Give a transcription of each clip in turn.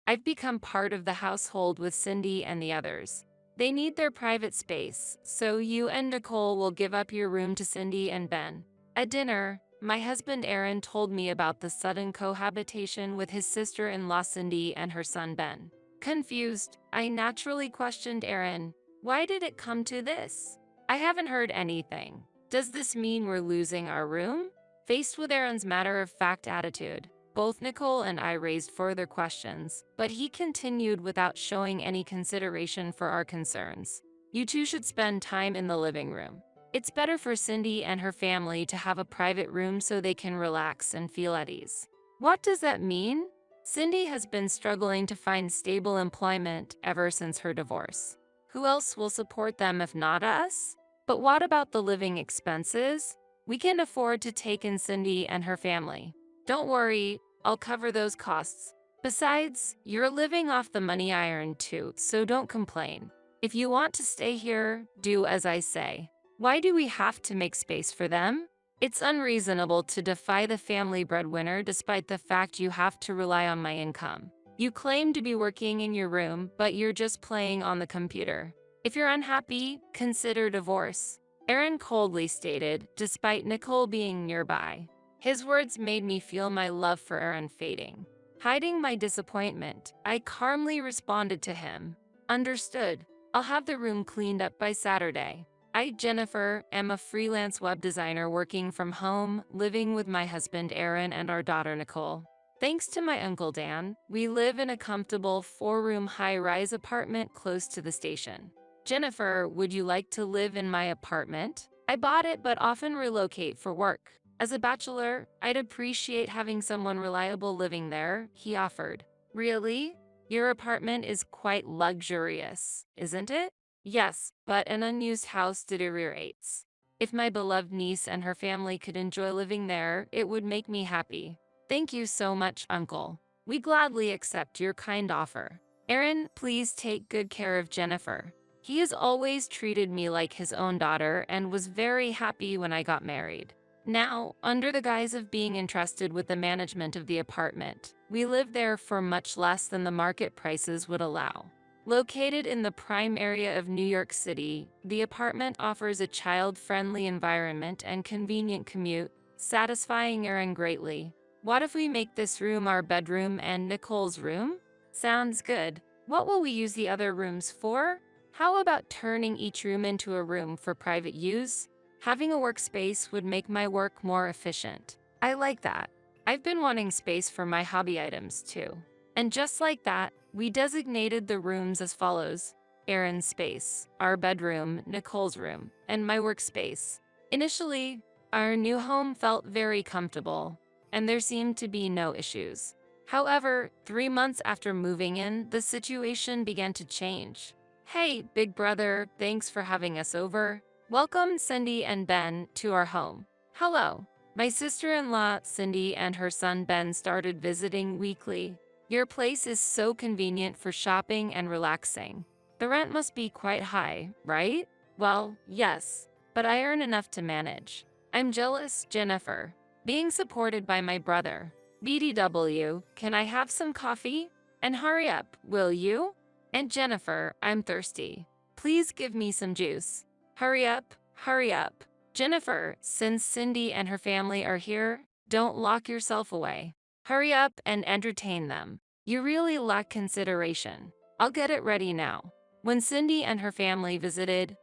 I've become part of the household with Cindy and the others. They need their private space, so you and Nicole will give up your room to Cindy and Ben. At dinner, my husband Aaron told me about the sudden cohabitation with his sister-in-law Cindy and her son Ben. Confused, I naturally questioned Aaron. Why did it come to this? I haven't heard anything. Does this mean we're losing our room? Faced with Aaron's matter-of-fact attitude, both Nicole and I raised further questions, but he continued without showing any consideration for our concerns. You two should spend time in the living room. It's better for Cindy and her family to have a private room so they can relax and feel at ease. What does that mean? Cindy has been struggling to find stable employment ever since her divorce. Who else will support them if not us? But what about the living expenses? We can afford to take in Cindy and her family. Don't worry, I'll cover those costs. Besides, you're living off the money I earned too, so don't complain. If you want to stay here, do as I say. Why do we have to make space for them? It's unreasonable to defy the family breadwinner despite the fact you have to rely on my income. You claim to be working in your room, but you're just playing on the computer. If you're unhappy, consider divorce. Aaron coldly stated, despite Nicole being nearby. His words made me feel my love for Aaron fading. Hiding my disappointment, I calmly responded to him. Understood. I'll have the room cleaned up by Saturday. I, Jennifer, am a freelance web designer working from home, living with my husband Aaron and our daughter Nicole. Thanks to my uncle Dan, we live in a comfortable 4-room high-rise apartment close to the station. Jennifer, would you like to live in my apartment? I bought it but often relocate for work. As a bachelor, I'd appreciate having someone reliable living there, he offered. Really? Your apartment is quite luxurious, isn't it? Yes, but an unused house deteriorates. If my beloved niece and her family could enjoy living there, it would make me happy. Thank you so much, Uncle. We gladly accept your kind offer. Aaron, please take good care of Jennifer. He has always treated me like his own daughter and was very happy when I got married. Now, under the guise of being entrusted with the management of the apartment, we live there for much less than the market prices would allow. Located in the prime area of New York City, the apartment offers a child-friendly environment and convenient commute, satisfying Aaron greatly. What if we make this room our bedroom and Nicole's room? Sounds good. What will we use the other rooms for? How about turning each room into a room for private use? Having a workspace would make my work more efficient. I like that. I've been wanting space for my hobby items too. And just like that, we designated the rooms as follows: Aaron's space, our bedroom, Nicole's room, and my workspace. Initially, our new home felt very comfortable, and there seemed to be no issues. However, 3 months after moving in, the situation began to change. Hey, big brother, thanks for having us over. Welcome Cindy and Ben to our home. Hello. My sister-in-law Cindy and her son Ben started visiting weekly. Your place is so convenient for shopping and relaxing. The rent must be quite high, right? Well, yes, but I earn enough to manage. I'm jealous, Jennifer. Being supported by my brother. BDW, can I have some coffee? And hurry up, will you? And Jennifer, I'm thirsty. Please give me some juice. Hurry up, hurry up. Jennifer, since Cindy and her family are here, don't lock yourself away. Hurry up and entertain them. You really lack consideration. I'll get it ready now. When Cindy and her family visited,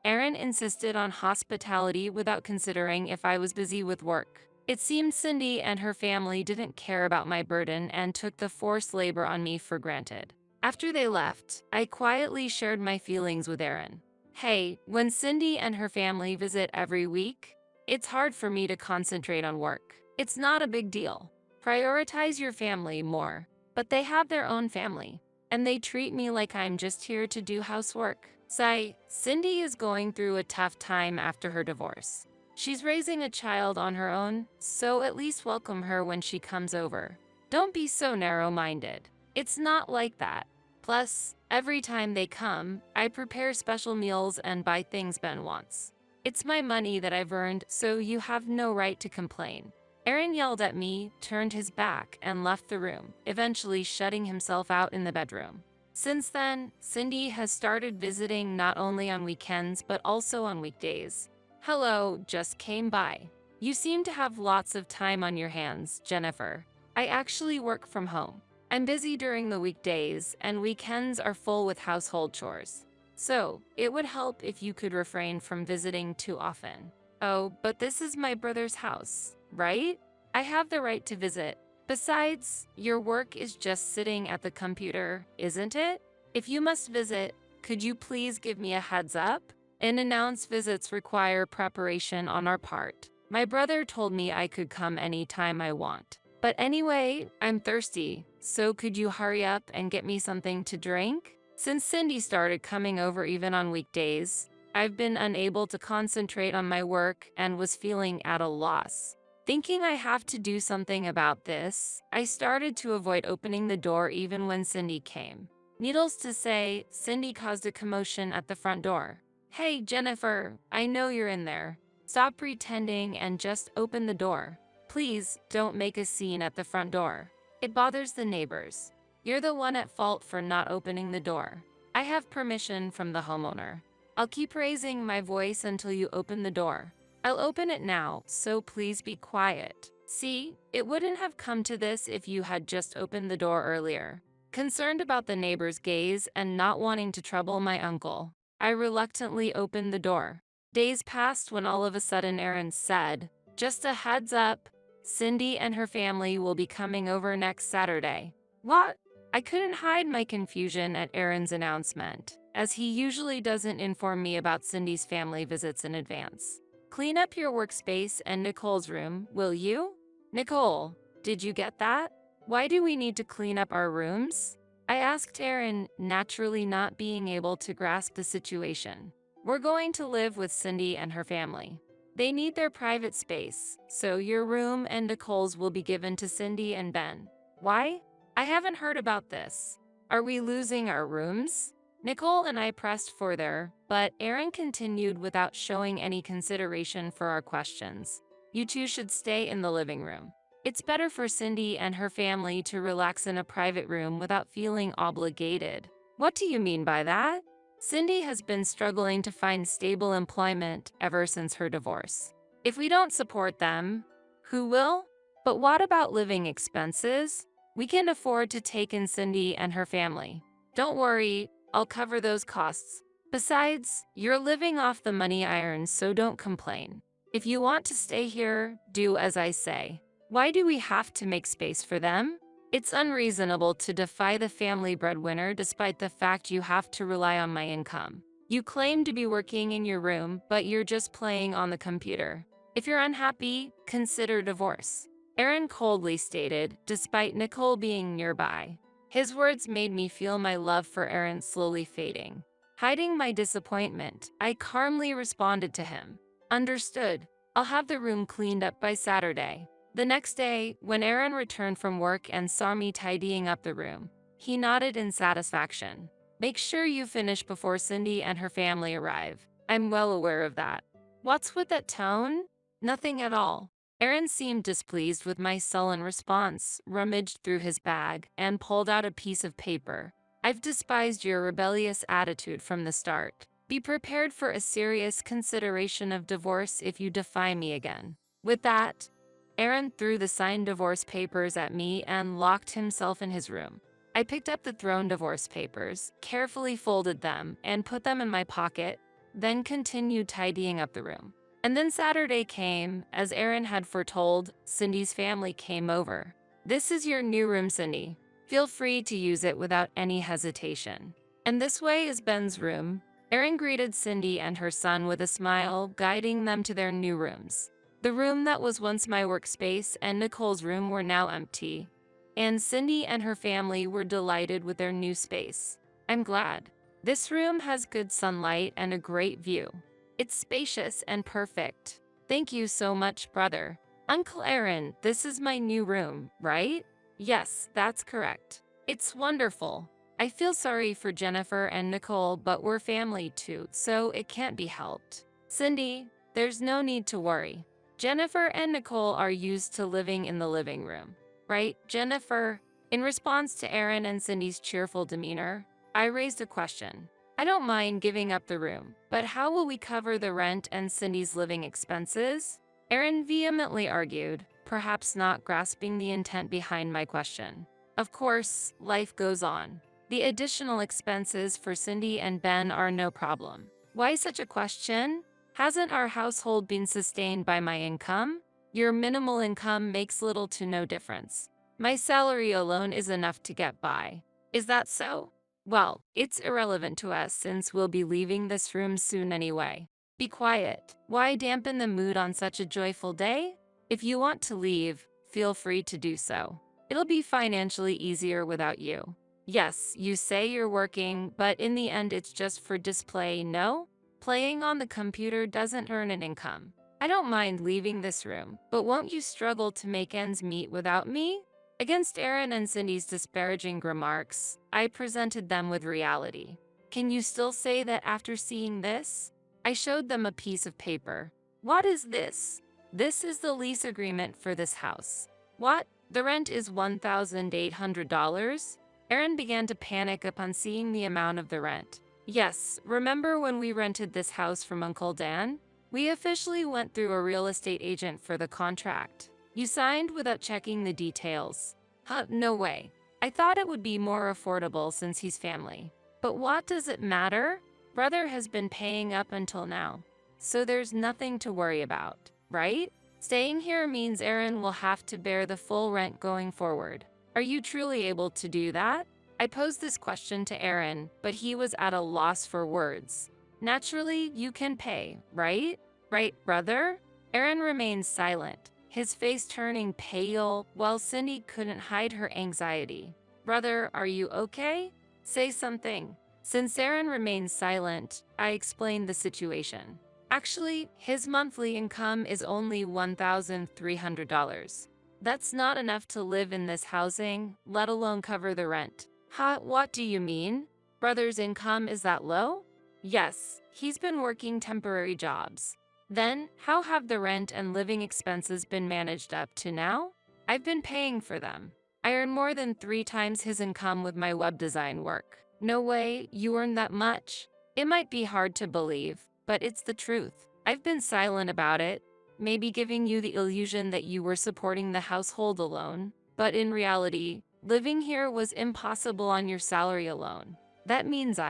Aaron insisted on hospitality without considering if I was busy with work. It seemed Cindy and her family didn't care about my burden and took the forced labor on me for granted. After they left, I quietly shared my feelings with Aaron. Hey, when Cindy and her family visit every week, it's hard for me to concentrate on work. It's not a big deal. Prioritize your family more. But they have their own family, and they treat me like I'm just here to do housework. Sigh, Cindy is going through a tough time after her divorce. She's raising a child on her own, so at least welcome her when she comes over. Don't be so narrow-minded. It's not like that. Plus, every time they come, I prepare special meals and buy things Ben wants. It's my money that I've earned, so you have no right to complain. Aaron yelled at me, turned his back, and left the room, eventually shutting himself out in the bedroom. Since then, Cindy has started visiting not only on weekends but also on weekdays. Hello, just came by. You seem to have lots of time on your hands, Jennifer. I actually work from home. I'm busy during the weekdays, and weekends are full with household chores. So, it would help if you could refrain from visiting too often. Oh, but this is my brother's house, right? I have the right to visit. Besides, your work is just sitting at the computer, isn't it? If you must visit, could you please give me a heads up? Unannounced visits require preparation on our part. My brother told me I could come anytime I want. But anyway, I'm thirsty, so could you hurry up and get me something to drink? Since Cindy started coming over even on weekdays, I've been unable to concentrate on my work and was feeling at a loss. Thinking I have to do something about this, I started to avoid opening the door even when Cindy came. Needless to say, Cindy caused a commotion at the front door. Hey, Jennifer, I know you're in there. Stop pretending and just open the door. Please don't make a scene at the front door. It bothers the neighbors. You're the one at fault for not opening the door. I have permission from the homeowner. I'll keep raising my voice until you open the door. I'll open it now, so please be quiet. See, it wouldn't have come to this if you had just opened the door earlier. Concerned about the neighbor's gaze and not wanting to trouble my uncle, I reluctantly opened the door. Days passed when all of a sudden Aaron said, "Just a heads up, Cindy and her family will be coming over next Saturday." What? I couldn't hide my confusion at Aaron's announcement, as he usually doesn't inform me about Cindy's family visits in advance. Clean up your workspace and Nicole's room, will you? Nicole, did you get that? Why do we need to clean up our rooms? I asked Aaron, naturally not being able to grasp the situation. We're going to live with Cindy and her family. They need their private space, so your room and Nicole's will be given to Cindy and Ben. Why? I haven't heard about this. Are we losing our rooms? Nicole and I pressed further, but Aaron continued without showing any consideration for our questions. You two should stay in the living room. It's better for Cindy and her family to relax in a private room without feeling obligated. What do you mean by that? Cindy has been struggling to find stable employment ever since her divorce. If we don't support them, who will? But what about living expenses? We can afford to take in Cindy and her family. Don't worry, I'll cover those costs. Besides, you're living off the money I earn, so don't complain. If you want to stay here, do as I say. Why do we have to make space for them? It's unreasonable to defy the family breadwinner despite the fact you have to rely on my income. You claim to be working in your room, but you're just playing on the computer. If you're unhappy, consider divorce. Aaron coldly stated, despite Nicole being nearby. His words made me feel my love for Aaron slowly fading. Hiding my disappointment, I calmly responded to him. Understood. I'll have the room cleaned up by Saturday. The next day, when Aaron returned from work and saw me tidying up the room, he nodded in satisfaction. Make sure you finish before Cindy and her family arrive. I'm well aware of that. What's with that tone? Nothing at all. Aaron seemed displeased with my sullen response, rummaged through his bag, and pulled out a piece of paper. I've despised your rebellious attitude from the start. Be prepared for a serious consideration of divorce if you defy me again. With that, Aaron threw the signed divorce papers at me and locked himself in his room. I picked up the thrown divorce papers, carefully folded them, and put them in my pocket, then continued tidying up the room. And then Saturday came. As Aaron had foretold, Cindy's family came over. This is your new room, Cindy. Feel free to use it without any hesitation. And this way is Ben's room. Aaron greeted Cindy and her son with a smile, guiding them to their new rooms. The room that was once my workspace and Nicole's room were now empty, and Cindy and her family were delighted with their new space. I'm glad. This room has good sunlight and a great view. It's spacious and perfect. Thank you so much, brother. Uncle Aaron, this is my new room, right? Yes, that's correct. It's wonderful. I feel sorry for Jennifer and Nicole, but we're family too, so it can't be helped. Cindy, there's no need to worry. Jennifer and Nicole are used to living in the living room, right, Jennifer? In response to Aaron and Cindy's cheerful demeanor, I raised a question. I don't mind giving up the room, but how will we cover the rent and Cindy's living expenses? Aaron vehemently argued, perhaps not grasping the intent behind my question. Of course, life goes on. The additional expenses for Cindy and Ben are no problem. Why such a question? Hasn't our household been sustained by my income? Your minimal income makes little to no difference. My salary alone is enough to get by. Is that so? Well, it's irrelevant to us since we'll be leaving this room soon anyway. Be quiet. Why dampen the mood on such a joyful day? If you want to leave, feel free to do so. It'll be financially easier without you. Yes, you say you're working, but in the end it's just for display, no? Playing on the computer doesn't earn an income. I don't mind leaving this room, but won't you struggle to make ends meet without me? Against Aaron and Cindy's disparaging remarks, I presented them with reality. Can you still say that after seeing this? I showed them a piece of paper. What is this? This is the lease agreement for this house. What? The rent is $1,800? Aaron began to panic upon seeing the amount of the rent. Yes, remember when we rented this house from Uncle Dan? We officially went through a real estate agent for the contract. You signed without checking the details. Huh, no way. I thought it would be more affordable since he's family. But what does it matter? Brother has been paying up until now. So there's nothing to worry about, right? Staying here means Aaron will have to bear the full rent going forward. Are you truly able to do that? I posed this question to Aaron, but he was at a loss for words. Naturally, you can pay, right? Right, brother? Aaron remained silent, his face turning pale, while Cindy couldn't hide her anxiety. Brother, are you okay? Say something. Since Aaron remained silent, I explained the situation. Actually, his monthly income is only $1,300. That's not enough to live in this housing, let alone cover the rent. Huh, what do you mean? Brother's income is that low? Yes, he's been working temporary jobs. Then, how have the rent and living expenses been managed up to now? I've been paying for them. I earn more than 3 times his income with my web design work. No way, you earn that much. It might be hard to believe, but it's the truth. I've been silent about it, maybe giving you the illusion that you were supporting the household alone. But in reality, living here was impossible on your salary alone. That means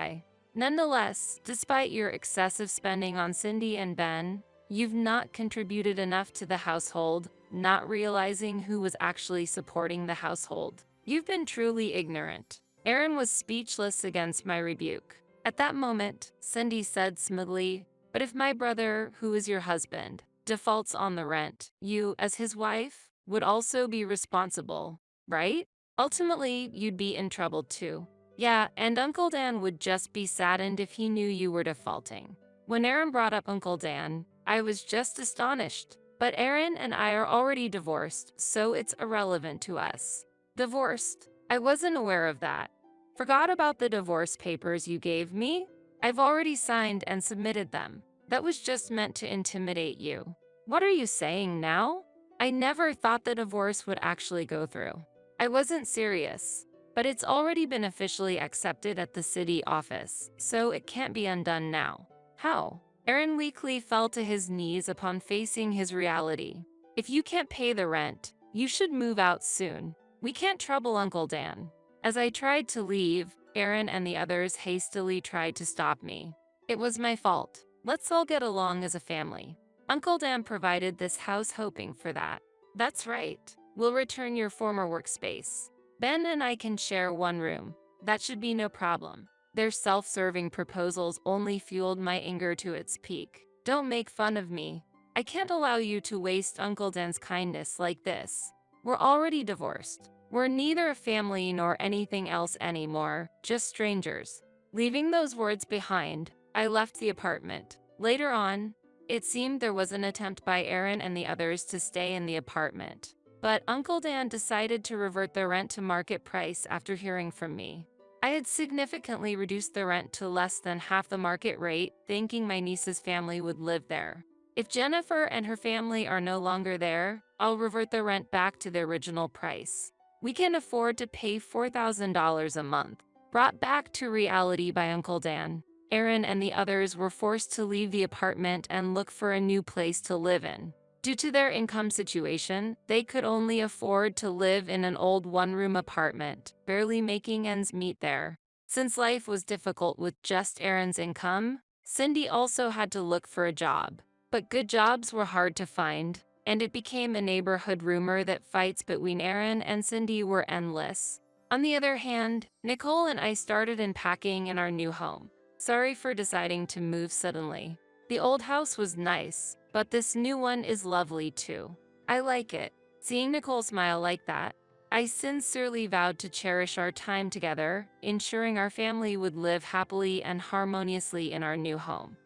Nonetheless, despite your excessive spending on Cindy and Ben, you've not contributed enough to the household, not realizing who was actually supporting the household. You've been truly ignorant. Aaron was speechless against my rebuke. At that moment, Cindy said smoothly, but if my brother, who is your husband, defaults on the rent, you, as his wife, would also be responsible, right? Ultimately, you'd be in trouble too. Yeah, and Uncle Dan would just be saddened if he knew you were defaulting. When Aaron brought up Uncle Dan, I was just astonished. But Aaron and I are already divorced, so it's irrelevant to us. Divorced? I wasn't aware of that. Forgot about the divorce papers you gave me? I've already signed and submitted them. That was just meant to intimidate you. What are you saying now? I never thought the divorce would actually go through. I wasn't serious. But it's already been officially accepted at the city office, so it can't be undone now. How? Aaron weakly fell to his knees upon facing his reality. If you can't pay the rent, you should move out soon. We can't trouble Uncle Dan. As I tried to leave, Aaron and the others hastily tried to stop me. It was my fault. Let's all get along as a family. Uncle Dan provided this house hoping for that. That's right. We'll return your former workspace. Ben and I can share one room. That should be no problem. Their self-serving proposals only fueled my anger to its peak. Don't make fun of me. I can't allow you to waste Uncle Dan's kindness like this. We're already divorced. We're neither a family nor anything else anymore, just strangers. Leaving those words behind, I left the apartment. Later on, it seemed there was an attempt by Aaron and the others to stay in the apartment. But Uncle Dan decided to revert the rent to market price after hearing from me. I had significantly reduced the rent to less than half the market rate, thinking my niece's family would live there. If Jennifer and her family are no longer there, I'll revert the rent back to the original price. We can afford to pay $4,000 a month. Brought back to reality by Uncle Dan, Aaron and the others were forced to leave the apartment and look for a new place to live in. Due to their income situation, they could only afford to live in an old one-room apartment, barely making ends meet there. Since life was difficult with just Aaron's income, Cindy also had to look for a job. But good jobs were hard to find, and it became a neighborhood rumor that fights between Aaron and Cindy were endless. On the other hand, Nicole and I started unpacking in our new home. Sorry for deciding to move suddenly. The old house was nice, but this new one is lovely too. I like it. Seeing Nicole smile like that, I sincerely vowed to cherish our time together, ensuring our family would live happily and harmoniously in our new home.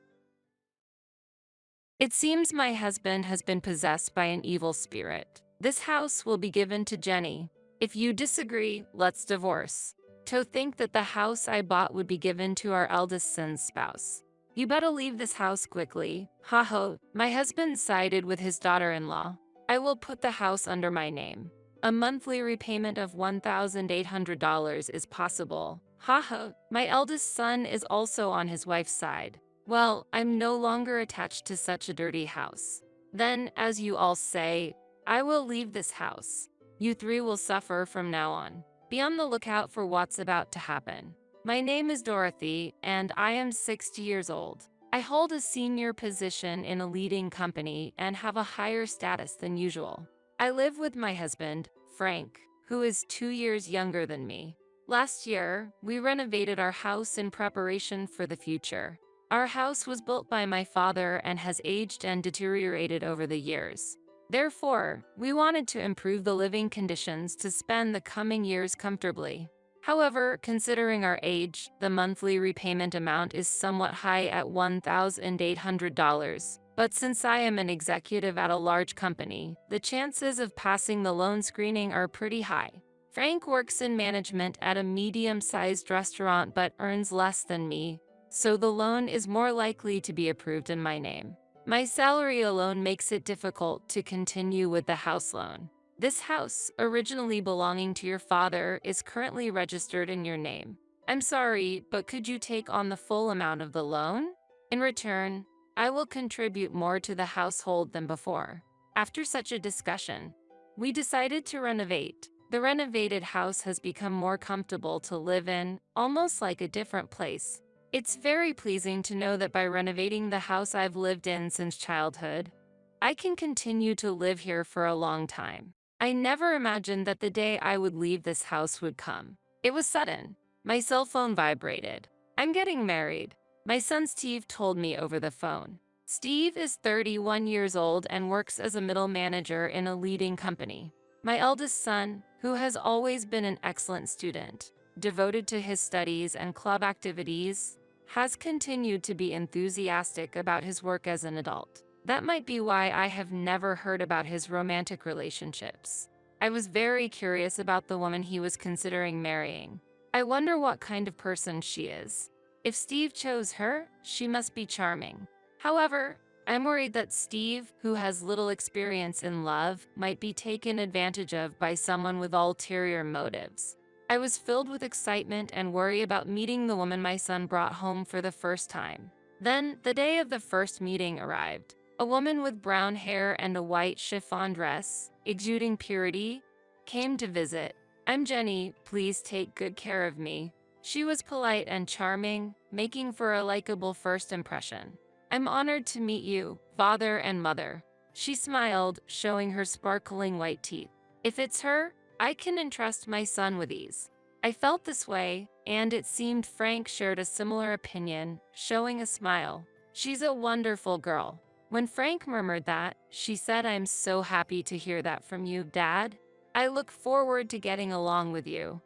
It seems my husband has been possessed by an evil spirit. This house will be given to Jenny. If you disagree, let's divorce. To think that the house I bought would be given to our eldest son's spouse. You better leave this house quickly. Ha ha. My husband sided with his daughter-in-law. I will put the house under my name. A monthly repayment of $1,800 is possible. Ha ha. My eldest son is also on his wife's side. Well, I'm no longer attached to such a dirty house. Then, as you all say, I will leave this house. You three will suffer from now on. Be on the lookout for what's about to happen. My name is Dorothy, and I am 60 years old. I hold a senior position in a leading company and have a higher status than usual. I live with my husband, Frank, who is 2 years younger than me. Last year, we renovated our house in preparation for the future. Our house was built by my father and has aged and deteriorated over the years. Therefore, we wanted to improve the living conditions to spend the coming years comfortably. However, considering our age, the monthly repayment amount is somewhat high at $1,800. But since I am an executive at a large company, the chances of passing the loan screening are pretty high. Frank works in management at a medium-sized restaurant but earns less than me, so the loan is more likely to be approved in my name. My salary alone makes it difficult to continue with the house loan. This house, originally belonging to your father, is currently registered in your name. I'm sorry, but could you take on the full amount of the loan? In return, I will contribute more to the household than before. After such a discussion, we decided to renovate. The renovated house has become more comfortable to live in, almost like a different place. It's very pleasing to know that by renovating the house I've lived in since childhood, I can continue to live here for a long time. I never imagined that the day I would leave this house would come. It was sudden. My cell phone vibrated. I'm getting married. My son Steve told me over the phone. Steve is 31 years old and works as a middle manager in a leading company. My eldest son, who has always been an excellent student, devoted to his studies and club activities, has continued to be enthusiastic about his work as an adult. That might be why I have never heard about his romantic relationships. I was very curious about the woman he was considering marrying. I wonder what kind of person she is. If Steve chose her, she must be charming. However, I'm worried that Steve, who has little experience in love, might be taken advantage of by someone with ulterior motives. I was filled with excitement and worry about meeting the woman my son brought home for the first time. Then, the day of the first meeting arrived. A woman with brown hair and a white chiffon dress, exuding purity, came to visit. I'm Jenny, please take good care of me. She was polite and charming, making for a likable first impression. I'm honored to meet you, father and mother. She smiled, showing her sparkling white teeth. If it's her, I can entrust my son with ease. I felt this way, and it seemed Frank shared a similar opinion, showing a smile. She's a wonderful girl. When Frank murmured that, she said, I'm so happy to hear that from you, Dad. I look forward to getting along with you.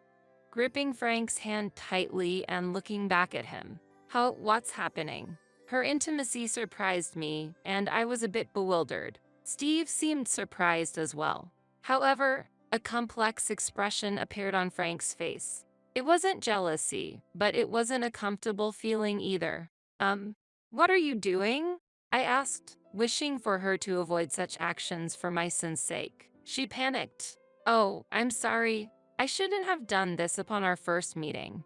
Gripping Frank's hand tightly and looking back at him. What's happening? Her intimacy surprised me, and I was a bit bewildered. Steve seemed surprised as well. However, a complex expression appeared on Frank's face. It wasn't jealousy, but it wasn't a comfortable feeling either. What are you doing? I asked, wishing for her to avoid such actions for my son's sake. She panicked. "Oh, I'm sorry. I shouldn't have done this upon our first meeting,"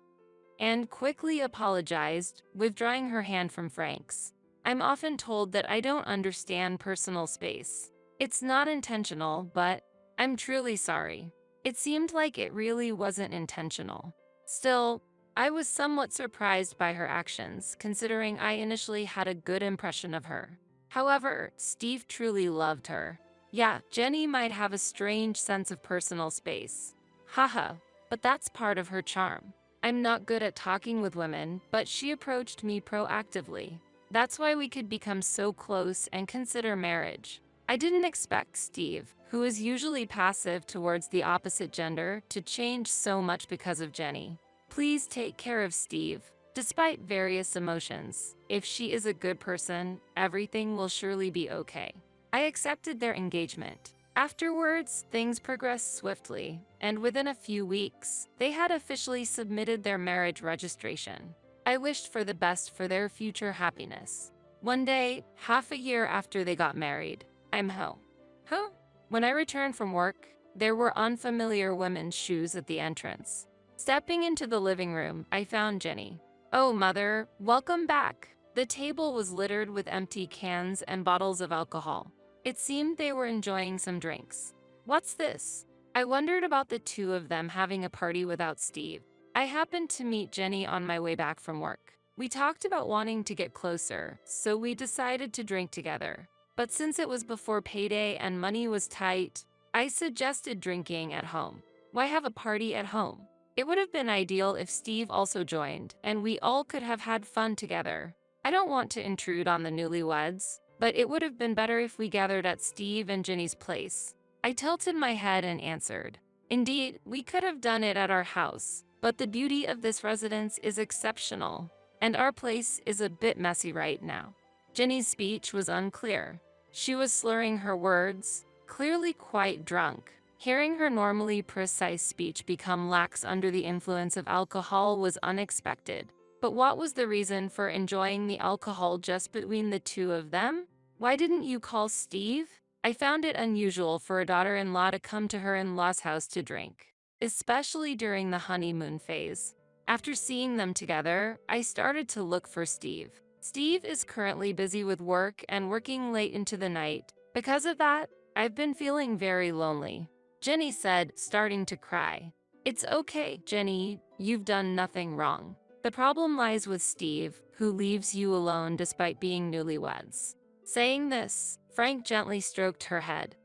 and quickly apologized, withdrawing her hand from Frank's. I'm often told that I don't understand personal space. It's not intentional, but I'm truly sorry. It seemed like it really wasn't intentional. Still, I was somewhat surprised by her actions, considering I initially had a good impression of her. However, Steve truly loved her. Yeah, Jenny might have a strange sense of personal space. Haha, but that's part of her charm. I'm not good at talking with women, but she approached me proactively. That's why we could become so close and consider marriage. I didn't expect Steve, who is usually passive towards the opposite gender, to change so much because of Jenny. Please take care of Steve. Despite various emotions, if she is a good person, everything will surely be okay. I accepted their engagement. Afterwards, things progressed swiftly, and within a few weeks, they had officially submitted their marriage registration. I wished for the best for their future happiness. One day, half a year after they got married, I'm home. Huh? When I returned from work, there were unfamiliar women's shoes at the entrance. Stepping into the living room, I found Jenny. "Oh, Mother, welcome back." The table was littered with empty cans and bottles of alcohol. It seemed they were enjoying some drinks. "What's this?" I wondered about the two of them having a party without Steve. I happened to meet Jenny on my way back from work. We talked about wanting to get closer, so we decided to drink together. But since it was before payday and money was tight, I suggested drinking at home. Why have a party at home? It would have been ideal if Steve also joined, and we all could have had fun together. I don't want to intrude on the newlyweds, but it would have been better if we gathered at Steve and Jenny's place. I tilted my head and answered, "Indeed, we could have done it at our house, but the beauty of this residence is exceptional, and our place is a bit messy right now." Jenny's speech was unclear. She was slurring her words, clearly quite drunk. Hearing her normally precise speech become lax under the influence of alcohol was unexpected. But what was the reason for enjoying the alcohol just between the two of them? "Why didn't you call Steve?" I found it unusual for a daughter-in-law to come to her in-law's house to drink, especially during the honeymoon phase. After seeing them together, I started to look for Steve. Steve is currently busy with work and working late into the night. Because of that, I've been feeling very lonely. Jenny said, starting to cry. "It's okay, Jenny, you've done nothing wrong. The problem lies with Steve, who leaves you alone despite being newlyweds." Saying this, Frank gently stroked her head.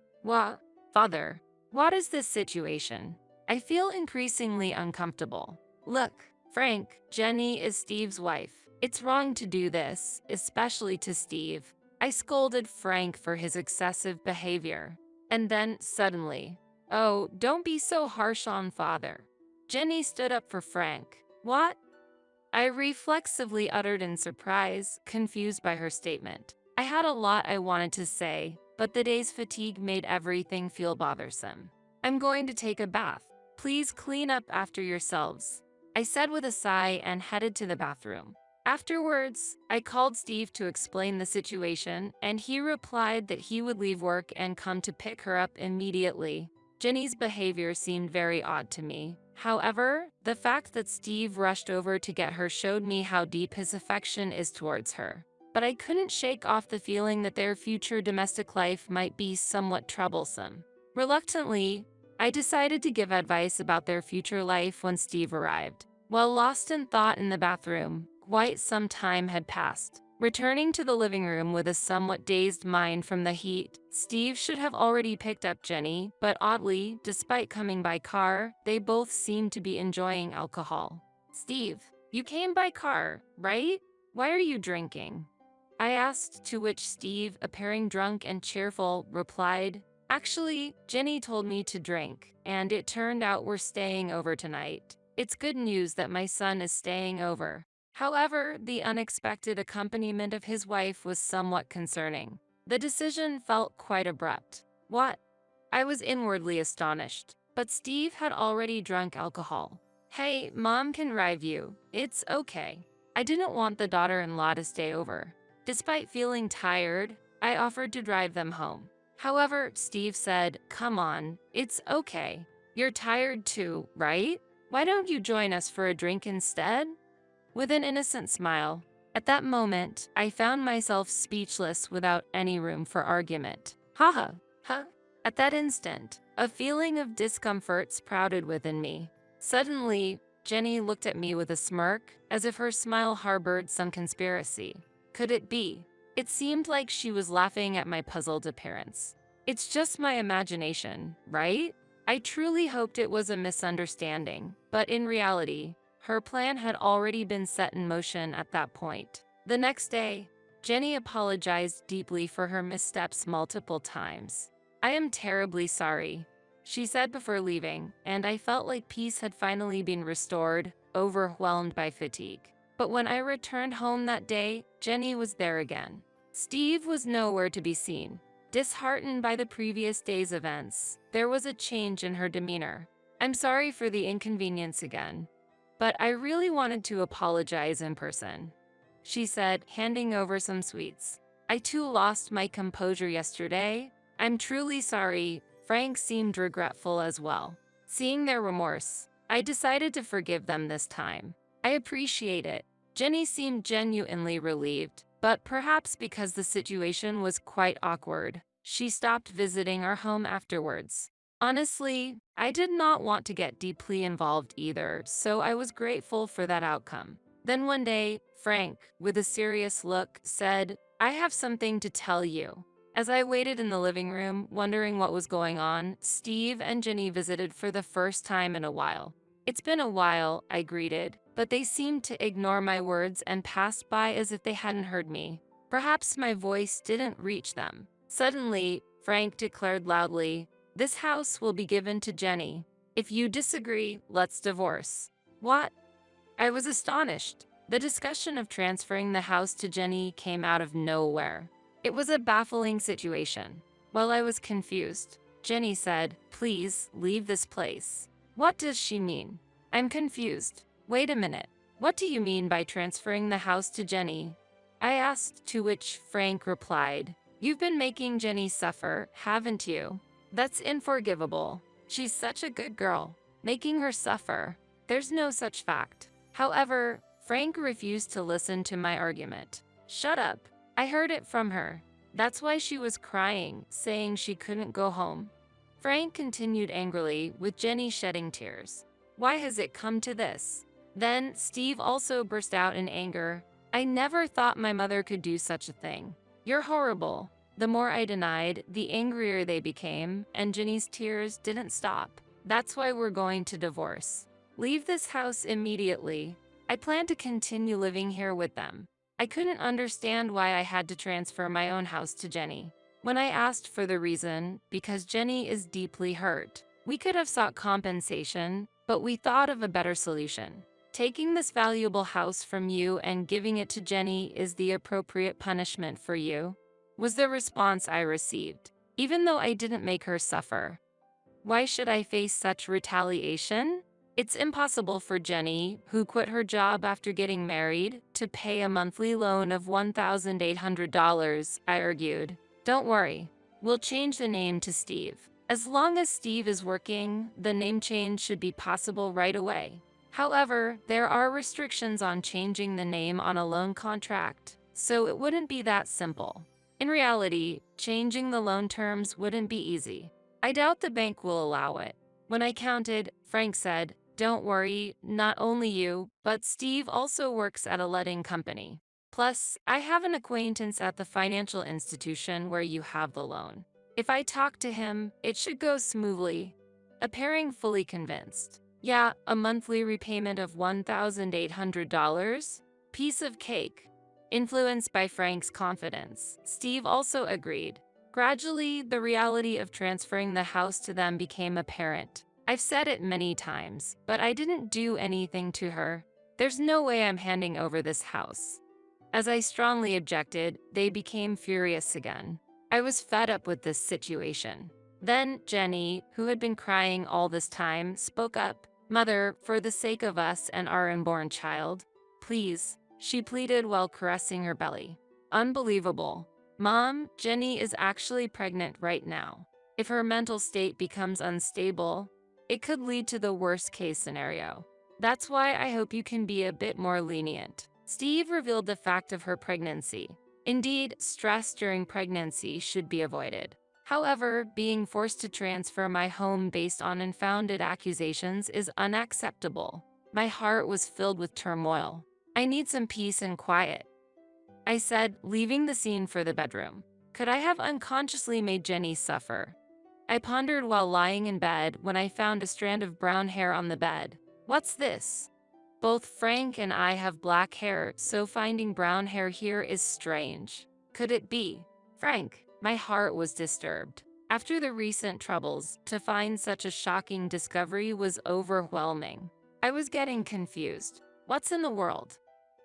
Father, what is this situation? I feel increasingly uncomfortable. Look, Frank, Jenny is Steve's wife. It's wrong to do this, especially to Steve. I scolded Frank for his excessive behavior. And then, suddenly, "Oh, don't be so harsh on Father." Jenny stood up for Frank. "What?" I reflexively uttered in surprise, confused by her statement. I had a lot I wanted to say, but the day's fatigue made everything feel bothersome. "I'm going to take a bath. Please clean up after yourselves," I said with a sigh and headed to the bathroom. Afterwards, I called Steve to explain the situation, and he replied that he would leave work and come to pick her up immediately. Jenny's behavior seemed very odd to me. However, the fact that Steve rushed over to get her showed me how deep his affection is towards her. But I couldn't shake off the feeling that their future domestic life might be somewhat troublesome. Reluctantly, I decided to give advice about their future life when Steve arrived. While lost in thought in the bathroom, quite some time had passed. Returning to the living room with a somewhat dazed mind from the heat, Steve should have already picked up Jenny, but oddly, despite coming by car, they both seemed to be enjoying alcohol. "Steve, you came by car, right? Why are you drinking?" I asked, to which Steve, appearing drunk and cheerful, replied, "Actually, Jenny told me to drink, and it turned out we're staying over tonight. It's good news that my son is staying over." However, the unexpected accompaniment of his wife was somewhat concerning. The decision felt quite abrupt. "What?" I was inwardly astonished, but Steve had already drunk alcohol. "Hey, Mom can drive you. It's okay." I didn't want the daughter-in-law to stay over. Despite feeling tired, I offered to drive them home. However, Steve said, "Come on, it's okay. You're tired too, right? Why don't you join us for a drink instead?" With an innocent smile. At that moment, I found myself speechless without any room for argument. Haha, huh? At that instant, a feeling of discomfort sprouted within me. Suddenly, Jenny looked at me with a smirk, as if her smile harbored some conspiracy. Could it be? It seemed like she was laughing at my puzzled appearance. It's just my imagination, right? I truly hoped it was a misunderstanding, but in reality, her plan had already been set in motion at that point. The next day, Jenny apologized deeply for her missteps multiple times. "I am terribly sorry," she said before leaving, and I felt like peace had finally been restored, overwhelmed by fatigue. But when I returned home that day, Jenny was there again. Steve was nowhere to be seen. Disheartened by the previous day's events, there was a change in her demeanor. "I'm sorry for the inconvenience again, but I really wanted to apologize in person," she said, handing over some sweets. "I too lost my composure yesterday. I'm truly sorry." Frank seemed regretful as well. Seeing their remorse, I decided to forgive them this time. "I appreciate it." Jenny seemed genuinely relieved, but perhaps because the situation was quite awkward, she stopped visiting our home afterwards. Honestly, I did not want to get deeply involved either, so I was grateful for that outcome. Then one day, Frank, with a serious look, said, "I have something to tell you." As I waited in the living room, wondering what was going on, Steve and Jenny visited for the first time in a while. "It's been a while," I greeted, but they seemed to ignore my words and passed by as if they hadn't heard me. Perhaps my voice didn't reach them. Suddenly, Frank declared loudly, "This house will be given to Jenny. If you disagree, let's divorce." What? I was astonished. The discussion of transferring the house to Jenny came out of nowhere. It was a baffling situation. While I was confused, Jenny said, "Please leave this place." What does she mean? I'm confused. Wait a minute. What do you mean by transferring the house to Jenny? I asked, to which Frank replied, "You've been making Jenny suffer, haven't you? That's unforgivable. She's such a good girl. Making her suffer. There's no such fact." However, Frank refused to listen to my argument. "Shut up. I heard it from her. That's why she was crying, saying she couldn't go home." Frank continued angrily, with Jenny shedding tears. "Why has it come to this?" Then Steve also burst out in anger. "I never thought my mother could do such a thing. You're horrible." The more I denied, the angrier they became, and Jenny's tears didn't stop. "That's why we're going to divorce. Leave this house immediately. I plan to continue living here with them." I couldn't understand why I had to transfer my own house to Jenny. When I asked for the reason, because Jenny is deeply hurt. We could have sought compensation, but we thought of a better solution. "Taking this valuable house from you and giving it to Jenny is the appropriate punishment for you," was the response I received, even though I didn't make her suffer. Why should I face such retaliation? It's impossible for Jenny, who quit her job after getting married, to pay a monthly loan of $1,800, I argued. "Don't worry. We'll change the name to Steve. As long as Steve is working, the name change should be possible right away." However, there are restrictions on changing the name on a loan contract, so it wouldn't be that simple. In reality, changing the loan terms wouldn't be easy. I doubt the bank will allow it. When I counted, Frank said, "Don't worry, not only you, but Steve also works at a letting company. Plus, I have an acquaintance at the financial institution where you have the loan. If I talk to him, it should go smoothly." Appearing fully convinced. "Yeah, a monthly repayment of $1,800? Piece of cake." Influenced by Frank's confidence, Steve also agreed. Gradually, the reality of transferring the house to them became apparent. I've said it many times, but I didn't do anything to her. There's no way I'm handing over this house. As I strongly objected, they became furious again. I was fed up with this situation. Then Jenny, who had been crying all this time, spoke up. "Mother, for the sake of us and our unborn child, please," she pleaded while caressing her belly. Unbelievable. Mom, Jenny is actually pregnant right now. If her mental state becomes unstable, it could lead to the worst case scenario. That's why I hope you can be a bit more lenient. Steve revealed the fact of her pregnancy. Indeed, stress during pregnancy should be avoided. However, being forced to transfer my home based on unfounded accusations is unacceptable. My heart was filled with turmoil. I need some peace and quiet, I said, leaving the scene for the bedroom. Could I have unconsciously made Jenny suffer? I pondered while lying in bed when I found a strand of brown hair on the bed. What's this? Both Frank and I have black hair, so finding brown hair here is strange. Could it be Frank? My heart was disturbed. After the recent troubles, to find such a shocking discovery was overwhelming. I was getting confused. What's in the world?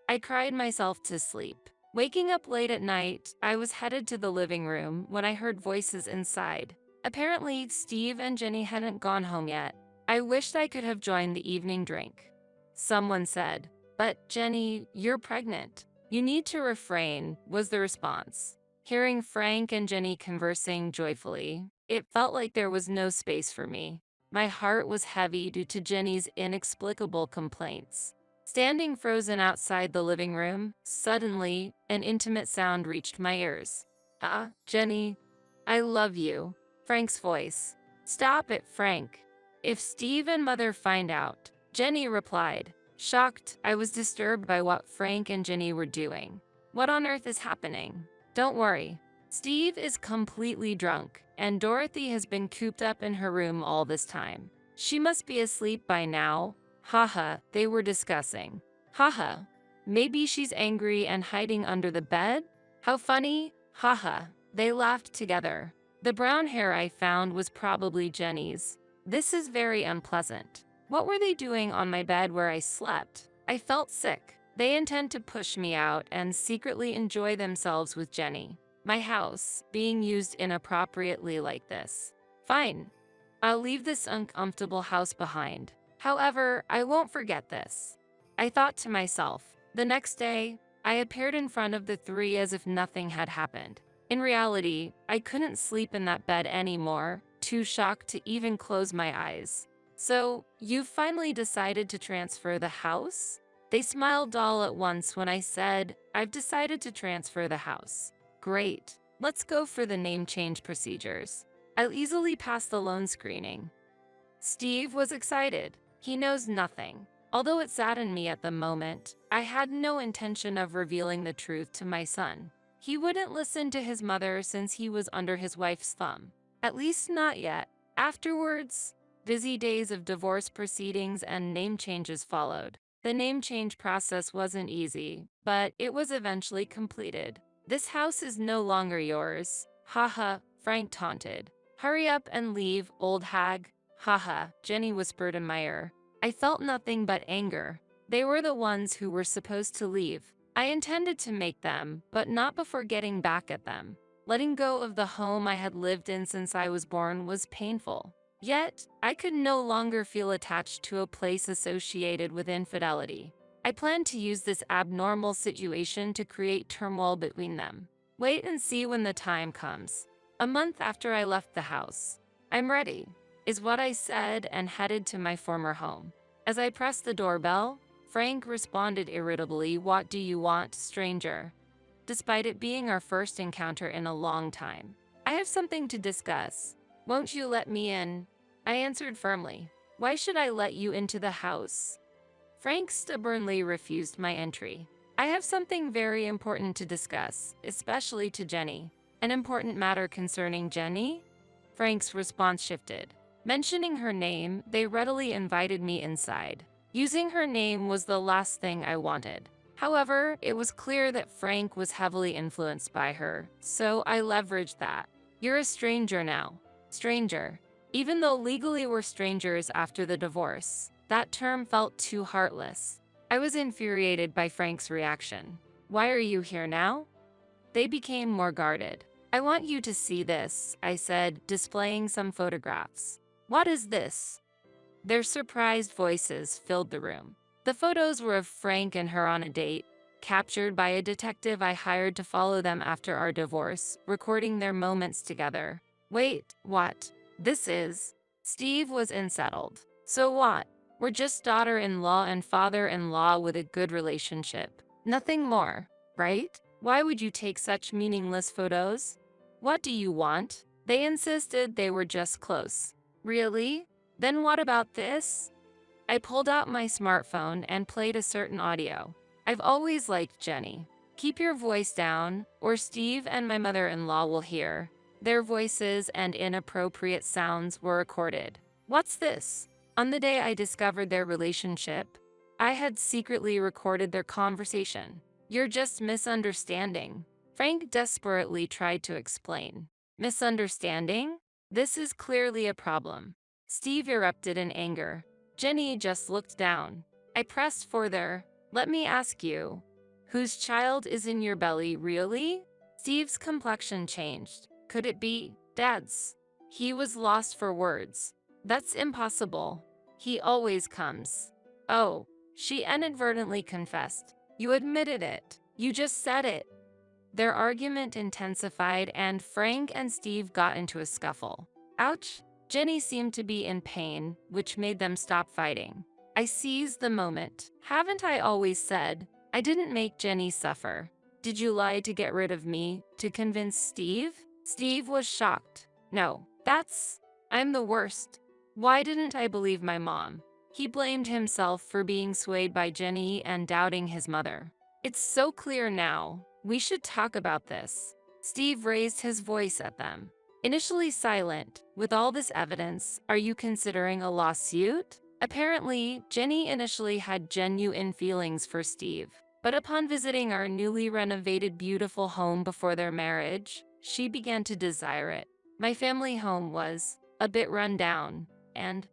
I cried myself to sleep. Waking up late at night, I was headed to the living room when I heard voices inside. Apparently, Steve and Jenny hadn't gone home yet. I wished I could have joined the evening drink. Someone said, "But Jenny, you're pregnant. You need to refrain," was the response. Hearing Frank and Jenny conversing joyfully, it felt like there was no space for me. My heart was heavy due to Jenny's inexplicable complaints. Standing frozen outside the living room, suddenly, an intimate sound reached my ears. "Ah, Jenny, I love you." Frank's voice. "Stop it, Frank. If Steve and Mother find out," Jenny replied. Shocked, I was disturbed by what Frank and Jenny were doing. "What on earth is happening?" "Don't worry. Steve is completely drunk, and Dorothy has been cooped up in her room all this time. She must be asleep by now." Haha, they were discussing. Haha, maybe she's angry and hiding under the bed? How funny? Haha, they laughed together. The brown hair I found was probably Jenny's. This is very unpleasant. What were they doing on my bed where I slept? I felt sick. They intend to push me out and secretly enjoy themselves with Jenny. My house being used inappropriately like this. Fine. I'll leave this uncomfortable house behind. However, I won't forget this. I thought to myself. The next day, I appeared in front of the three as if nothing had happened. In reality, I couldn't sleep in that bed anymore, too shocked to even close my eyes. "So, you've finally decided to transfer the house?" They smiled all at once when I said, "I've decided to transfer the house." "Great. Let's go for the name change procedures. I'll easily pass the loan screening." Steve was excited. He knows nothing. Although it saddened me at the moment, I had no intention of revealing the truth to my son. He wouldn't listen to his mother since he was under his wife's thumb. At least not yet. Afterwards, busy days of divorce proceedings and name changes followed. The name change process wasn't easy, but it was eventually completed. "This house is no longer yours." Haha, Frank taunted. "Hurry up and leave, old hag." Haha, Jenny whispered in my ear. I felt nothing but anger. They were the ones who were supposed to leave. I intended to make them, but not before getting back at them. Letting go of the home I had lived in since I was born was painful. Yet, I could no longer feel attached to a place associated with infidelity. I planned to use this abnormal situation to create turmoil between them. Wait and see when the time comes. A month after I left the house. "I'm ready," is what I said and headed to my former home. As I pressed the doorbell, Frank responded irritably, "What do you want, stranger?" Despite it being our first encounter in a long time. "I have something to discuss. Won't you let me in?" I answered firmly. "Why should I let you into the house?" Frank stubbornly refused my entry. "I have something very important to discuss, especially to Jenny." "An important matter concerning Jenny?" Frank's response shifted. Mentioning her name, they readily invited me inside. Using her name was the last thing I wanted. However, it was clear that Frank was heavily influenced by her, so I leveraged that. "You're a stranger now." Stranger. Even though legally we're strangers after the divorce, that term felt too heartless. I was infuriated by Frank's reaction. "Why are you here now?" They became more guarded. "I want you to see this," I said, displaying some photographs. "What is this?" Their surprised voices filled the room. The photos were of Frank and her on a date, captured by a detective I hired to follow them after our divorce, recording their moments together. Wait, what? This is? Steve was unsettled. So what? We're just daughter-in-law and father-in-law with a good relationship. Nothing more, right? Why would you take such meaningless photos? What do you want? They insisted they were just close. Really? Then what about this? I pulled out my smartphone and played a certain audio. I've always liked Jenny. Keep your voice down, or Steve and my mother-in-law will hear. Their voices and inappropriate sounds were recorded. What's this? On the day I discovered their relationship, I had secretly recorded their conversation. You're just misunderstanding. Frank desperately tried to explain. Misunderstanding? This is clearly a problem. Steve erupted in anger. Jenny just looked down. I pressed further. Let me ask you, whose child is in your belly, really? Steve's complexion changed. Could it be Dad's? He was lost for words. That's impossible. He always comes. Oh, she inadvertently confessed. You admitted it. You just said it. Their argument intensified and Frank and Steve got into a scuffle. Ouch! Jenny seemed to be in pain, which made them stop fighting. I seized the moment. Haven't I always said? I didn't make Jenny suffer. Did you lie to get rid of me, to convince Steve? Steve was shocked. No, I'm the worst. Why didn't I believe my mom? He blamed himself for being swayed by Jenny and doubting his mother. It's so clear now. We should talk about this. Steve raised his voice at them. Initially silent, with all this evidence, are you considering a lawsuit? Apparently, Jenny initially had genuine feelings for Steve. But upon visiting our newly renovated beautiful home before their marriage, she began to desire it. My family home was a bit run down, and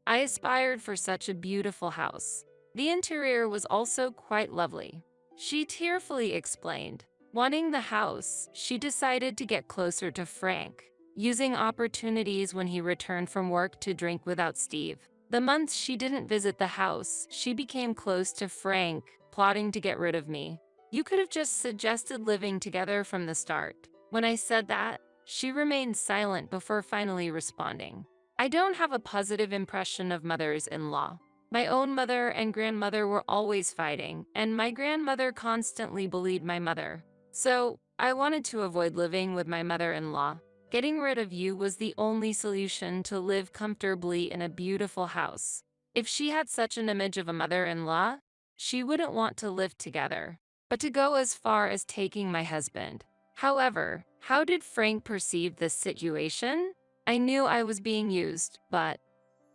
I aspired for such a beautiful house. The interior was also quite lovely. She tearfully explained. Wanting the house, she decided to get closer to Frank, using opportunities when he returned from work to drink without Steve. The months she didn't visit the house, she became close to Frank, plotting to get rid of me. You could have just suggested living together from the start. When I said that, she remained silent before finally responding. I don't have a positive impression of mothers-in-law. My own mother and grandmother were always fighting, and my grandmother constantly bullied my mother. So, I wanted to avoid living with my mother-in-law. Getting rid of you was the only solution to live comfortably in a beautiful house. If she had such an image of a mother-in-law, she wouldn't want to live together. But to go as far as taking my husband. However, how did Frank perceive this situation? I knew I was being used, but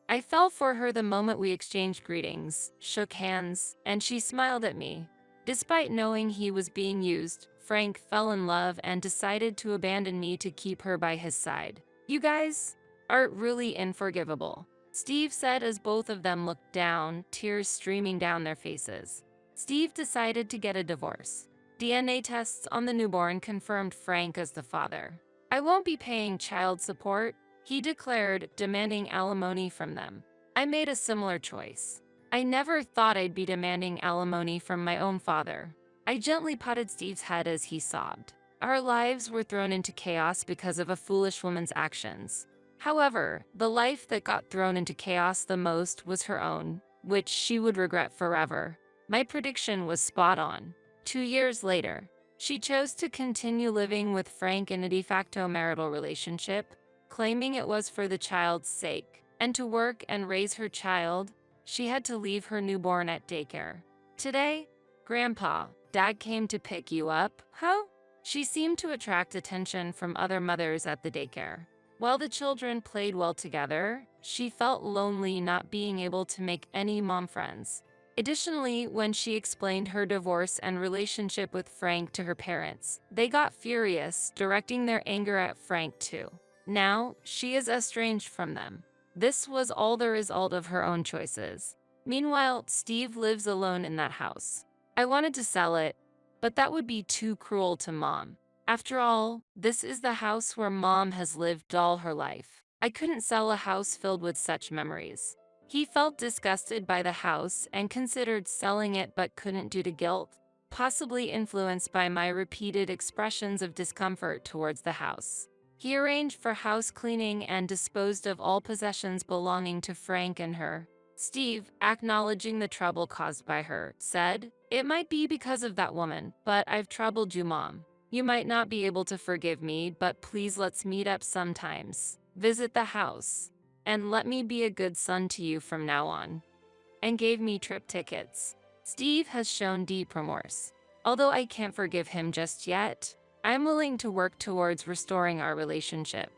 I fell for her the moment we exchanged greetings, shook hands, and she smiled at me. Despite knowing he was being used, Frank fell in love and decided to abandon me to keep her by his side. You guys are really unforgivable, Steve said as both of them looked down, tears streaming down their faces. Steve decided to get a divorce. DNA tests on the newborn confirmed Frank as the father. I won't be paying child support, he declared, demanding alimony from them. I made a similar choice. I never thought I'd be demanding alimony from my own father. I gently patted Steve's head as he sobbed. Our lives were thrown into chaos because of a foolish woman's actions. However, the life that got thrown into chaos the most was her own, which she would regret forever. My prediction was spot on. 2 years later, she chose to continue living with Frank in a de facto marital relationship, claiming it was for the child's sake. And to work and raise her child, she had to leave her newborn at daycare. Today, Grandpa, Dad came to pick you up, huh? She seemed to attract attention from other mothers at the daycare. While the children played well together, she felt lonely not being able to make any mom friends. Additionally, when she explained her divorce and relationship with Frank to her parents, they got furious, directing their anger at Frank too. Now, she is estranged from them. This was all the result of her own choices. Meanwhile, Steve lives alone in that house. I wanted to sell it, but that would be too cruel to Mom. After all, this is the house where Mom has lived all her life. I couldn't sell a house filled with such memories. He felt disgusted by the house and considered selling it but couldn't due to guilt. possibly influenced by my repeated expressions of discomfort towards the house. He arranged for house cleaning and disposed of all possessions belonging to Frank and her. Steve, acknowledging the trouble caused by her, said, "It might be because of that woman, but I've troubled you, Mom. You might not be able to forgive me, but please let's meet up sometimes. Visit the house. And let me be a good son to you from now on." And gave me trip tickets. Steve has shown deep remorse. Although I can't forgive him just yet, I'm willing to work towards restoring our relationship.